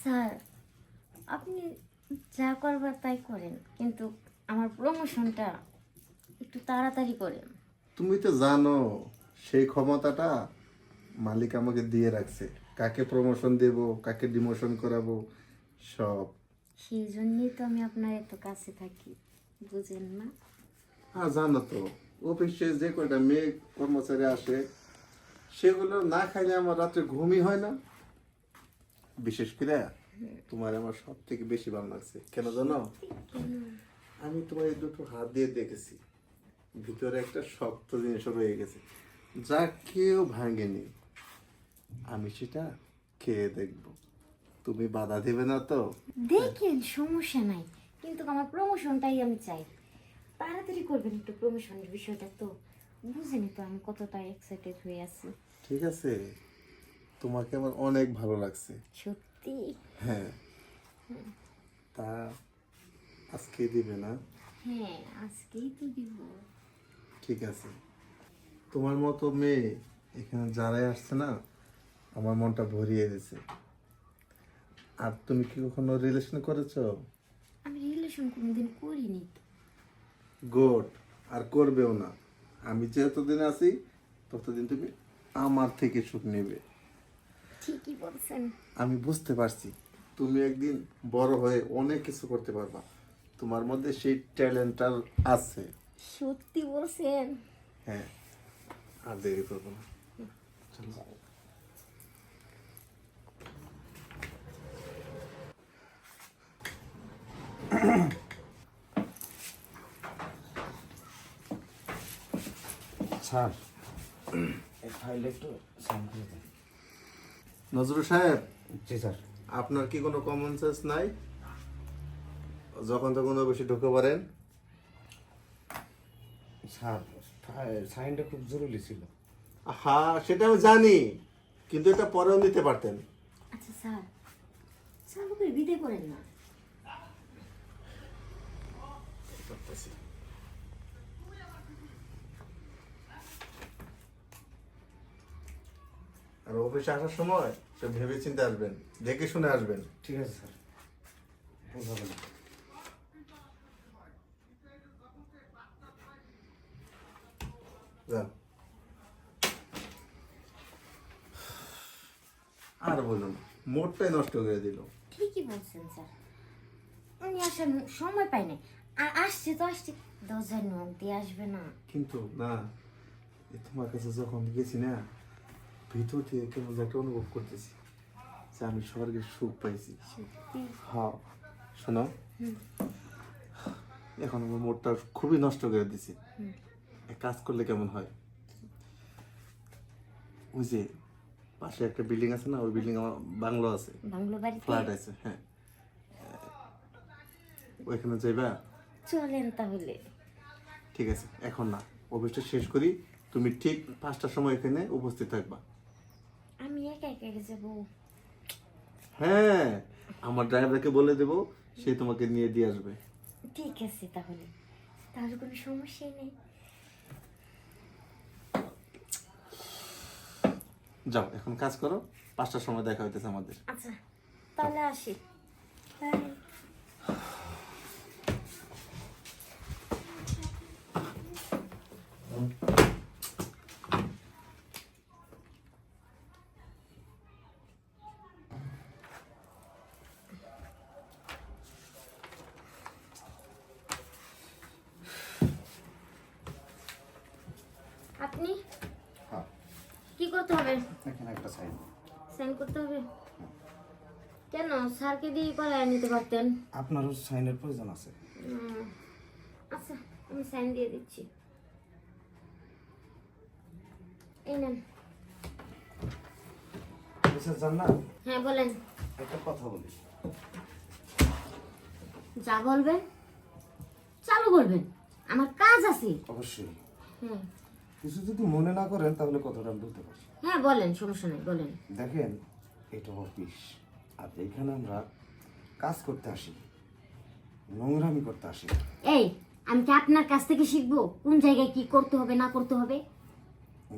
Sir, আপনি যা করবার তাই করেন, কিন্তু আমার প্রমোশনটা একটু তাড়াতাড়ি করেন। তুমি তো জানো সেই ক্ষমতাটা মালিক আমাকে দিয়ে রাখছে, কাকে প্রমোশন দেব কাকে ডিমোশন করাবো সব। সেই জন্যই তো আমি আপনার এত কাছে থাকি, বুঝেন না? জানো তো অফিসে যে কয়টা মেয়ে কর্মচারী আসে সেগুলো না খাইলে আমার রাত্রে ঘুমই হয় না। বিশেষ করে তোমার আমার সব থেকে বেশি ভালো লাগছে কেন জানো? আমি তোমার এই দুটো হাত দিয়ে দেখেছি, ভিতরে একটা শক্ত জিনিস রয়ে গেছে যা কেউ ভাঙেনি। আমি সেটা খেয়ে দেখব, তুমি বাধা দেবে না তো? দেখেন, সমস্যা নাই, কিন্তু আমার প্রমোশনটাই আমি চাই। তাড়াতাড়ি করবেন একটু প্রমোশনের বিষয়টা, তো বুঝেনি তো আমি কতটা এক্সাইটেড হয়ে আছি। ঠিক আছে, তোমাকে আমার অনেক ভালো লাগছে। সত্যি? হ্যাঁ, তা আজকে দিবে না? হ্যাঁ, আজকেই তো দিব। ঠিক আছে, তোমার মতো মেয়ে এখানে যারাই আসছে না আমার মনটা ভরিয়ে দিয়েছে। আর তুমি কি কখনো রিলেশন করেছো? আমি রিলেশন কোনোদিন করিনি তো। গুড, আর করবেও না। আমি যতদিন আছি ততদিন তুমি আমার থেকে সুখ নেবে। ঠিকই বলছেন। আমি বুঝতে পারছি তুমি একদিন বড় হয়ে অনেক কিছু করতে পারবা, তোমার মধ্যে সেই ট্যালেন্টটা আছে। সত্যি বলছেন? হ্যাঁ, আর দেরি করবো না, চলো। স্যার, এই ফাইল একটু সাইন করে দেন। নজরুল সাহেব, জি স্যার। আপনার কি কোনো কমন সেন্স নাই? যখন তখন অবশ্যই ঢুকে পারেন। স্যার, সাইনটা খুব জরুরি ছিল। হ্যাঁ, সেটা আমি জানি, কিন্তু এটা পরেও নিতে পারতেন। আচ্ছা স্যার, চালু করে বিদায় করেন না। আর অফিসে আসার সময় সে ভেবে চিন্তে আসবেন, দেখে শুনে আসবেন। ঠিক আছে স্যার, ভুল হবে না। যান। আর বলুন, মোটটাই নষ্ট করে দিল। ঠিকই বলছেন স্যার, উনি আসার সময় পাই নাই। আর আসছে তো আসছে, দরজায় নখ দিয়ে আসবে না? কিন্তু না, তোমার কাছে যখন গেছি না, ভিতর থেকে কেমন একটা অনুভব করতেছি যে আমি স্বর্গের সুখ পাইছি। সত্যি? হ্যাঁ, শোনো, এখন আমার মোটটা খুবই নষ্ট করে দিছি। এক কাজ করলে কেমন হয়, ওই যে পাশে একটা বিল্ডিং আছে না, ওই বিল্ডিং আমার বাংলো আছে, বাংলো বাড়ি, ফ্ল্যাট আছে। হ্যাঁ, ওইখানে যাইবা? চলেন তাহলে। ঠিক আছে, এখন না, অফিসটা শেষ করি, তুমি ঠিক 5টার সময় এখানে উপস্থিত থাকবা। আমি একা একা যাব? হ্যাঁ, আমার ড্রাইভারকে বলে দেবো, সে তোমাকে নিয়ে দিয়ে আসবে। ঠিক আছে তাহলে, তাহলে কোনো সমস্যাই নেই। যাও, এখন কাজ করো, 5টার সময় দেখা হইতেছে আমাদের। আচ্ছা, তাহলে আসি। বাই। আপনি হ্যাঁ, কি করতে হবে? এখানে একটা সাইন। সাইন করতে হবে? কেন, স্যারকে দিয়ে করায় নিতে পারতেন। আপনারও সাইনের প্রয়োজন আছে। আচ্ছা, আমি সাইন দিয়ে দিচ্ছি। এই নেন। মিসেস জান্নাত, হ্যাঁ বলেন। একটা কথা বলি। যা বলবেন চালু করবেন, আমার কাজ আছে। অবশ্যই। হ্যাঁ কিছু যদি মনে না করেন তাহলে কথাটা আমি বলতে পারি। হ্যাঁ বলেন, সমস্যা নেই, বলেন। দেখেন, এটা অফিস, আর এখানে আমরা কাজ করতে আসি, নোংরামি করতে আসি। এই, আমি কি আপনার কাছ থেকে শিখবো কোন জায়গায় কি করতে হবে না করতে হবে?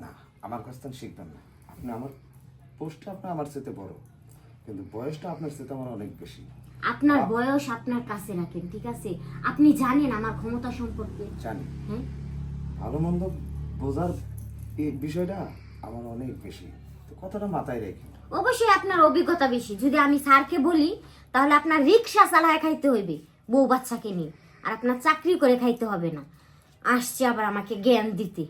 না, আমার কাছ থেকে শিখবেন না। আপনি আমার পোস্টে আপনি আমার সাথে বড়, কিন্তু বয়সটা আপনার চেয়ে আমার অনেক বেশি। আপনার বয়স আপনার কাছে রাখেন, ঠিক আছে? আপনি জানেন আমার ক্ষমতা সম্পর্কে। জানি হ্যাঁ, ভালো মন্দ বোঝার এই বিষয়টা আমার অনেক বেশি, তো কথাটা মাথায় রেখে। অবশ্যই আপনার অভিজ্ঞতা বেশি। যদি আমি স্যারকে বলি তাহলে আপনার রিক্সা চালায় খাইতে হইবে বউ বাচ্চাকে নিয়ে, আর আপনার চাকরি করে খাইতে হবে না। আসছে আবার আমাকে জ্ঞান দিতে।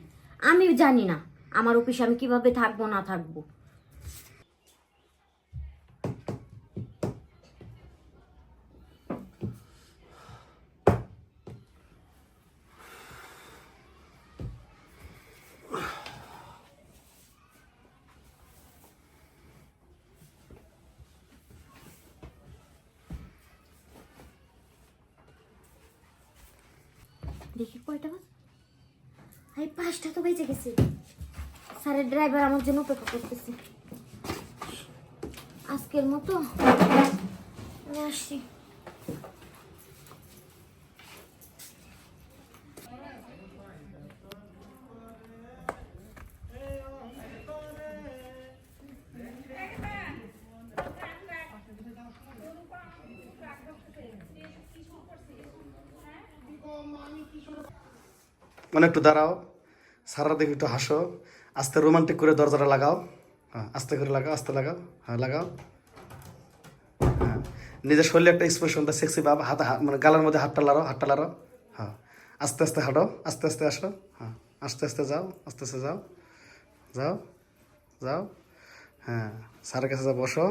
আমি জানি না আমার অফিসে আমি কিভাবে থাকবো না থাকবো। দেখি কয়টা বাজ, এই 5টা তো বেজে গেছে। স্যারের ড্রাইভার আমার জন্য অপেক্ষা করতেছে। আজকের মতো আমি আসছি। মানে একটু দাঁড়াও, সারা দেখে একটু হাসো, আস্তে রোমান্টিক করে দরজাটা লাগাও। হ্যাঁ, আস্তে করে লাগাও, আস্তে লাগাও, হ্যাঁ লাগাও। হ্যাঁ, নিজের শরীরে একটা এক্সপ্রেশনটা সেক্সি ভাব, মানে গালের মধ্যে হাতটা লাড়ো, হাতটা লাড়ো। হ্যাঁ, আস্তে আস্তে হাঁটো, আস্তে আস্তে আসো। হ্যাঁ, আস্তে আস্তে যাও, আস্তে আস্তে যাও, যাও, যাও। হ্যাঁ, স্যারের কাছে যা বসো।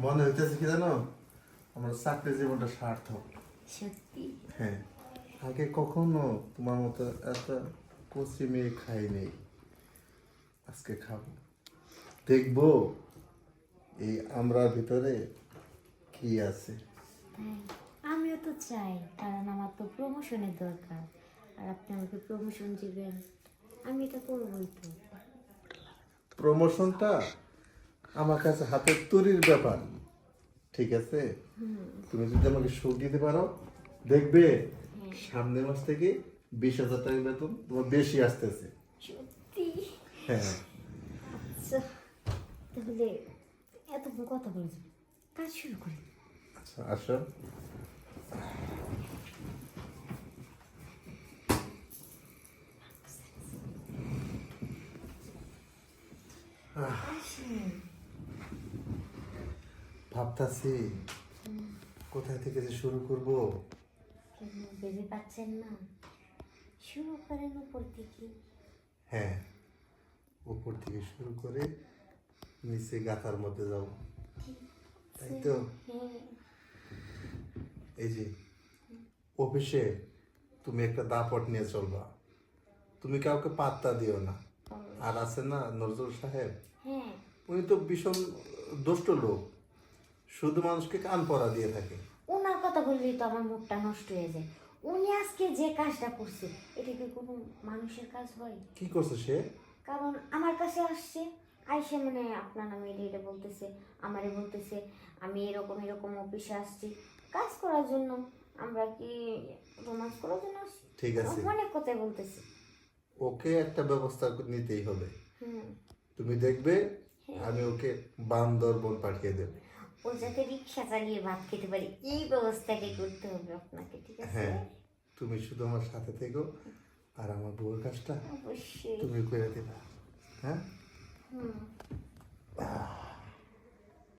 মনে হইতেছে কি জানো, আমার চাকরি জীবনটা সার্থক। সত্যি হ্যাঁ, আগে কখনো তোমার মতো এত কচি মেয়ে খাইনি। আজকে খাবো, দেখবো এই আমরার ভিতরে কি আছে। তাই আমিও তো চাই, কারণ আমার তো প্রমোশনের দরকার। আর আপনি আমাকে প্রমোশন দিবেন, আমি এটা করবোই তো। প্রমোশনটা আমার কাছে হাতের তৈরির ব্যাপার, ঠিক আছে? তুমি যদি আমাকে সুখ দিতে পারো, দেখবে সামনের মাস থেকে 20,000 টাকা বেতন তোমার বেশি আসতেছে। সত্যি? হ্যাঁ, আচ্ছা, তাহলে এতক্ষণ কথা বলেছি, কাজ শুরু করি। আচ্ছা আসো। ভাবতাছি কোথায় থেকে যে শুরু করব। কেন ভেবে পাচ্ছেন না? শুরু করেন উপর থেকে। হ্যাঁ, উপর থেকে শুরু করে নিচে গাথার মধ্যে যাও, তাই তো? হ্যাঁ, এই যে অফিসে তুমি একটা দাপট নিয়ে চলবা, তুমি কাউকে পাত্তা দিও না। আর আছে না নজরুল সাহেব, হ্যাঁ, উনি তো ভীষণ দুষ্ট লোক, শুধু মানুষকে কান পরা দিয়ে থাকে। ওনার কথা বললেই তো আমার মুডটা নষ্ট হয়ে যায়। উনি আজকে যে কাজটা করছে, এটা কি কোনো মানুষের কাজ হয়? কি করছে সে? কারণ আমার কাছে আসছে, আইসে মানে আপনার নামে এটা বলতেছে, আমারে বলতেছে আমি এরকম এরকম অফিসে আসছি কাজ করার জন্য। আমরা কি রোমান্স করার জন্য আসছি? ঠিক আছে, অনেক কথাই বলতেছে। ওকে একটা ব্যবস্থা নিতেই হবে। হুম, তুমি দেখবে আমি ওকে বান্দরবন পাঠিয়ে দেব। ও যাতে রিক্সা চালিয়ে ভাত খেতে পারি এই ব্যবস্থাকে করতে হবে আপনাকে, ঠিক আছে? হ্যাঁ, তুমি শুধু আমার সাথে থেকো, আর আমার বউয়ের কাজটা অবশ্যই। তুমি করে দেবা। হ্যাঁ, হুম।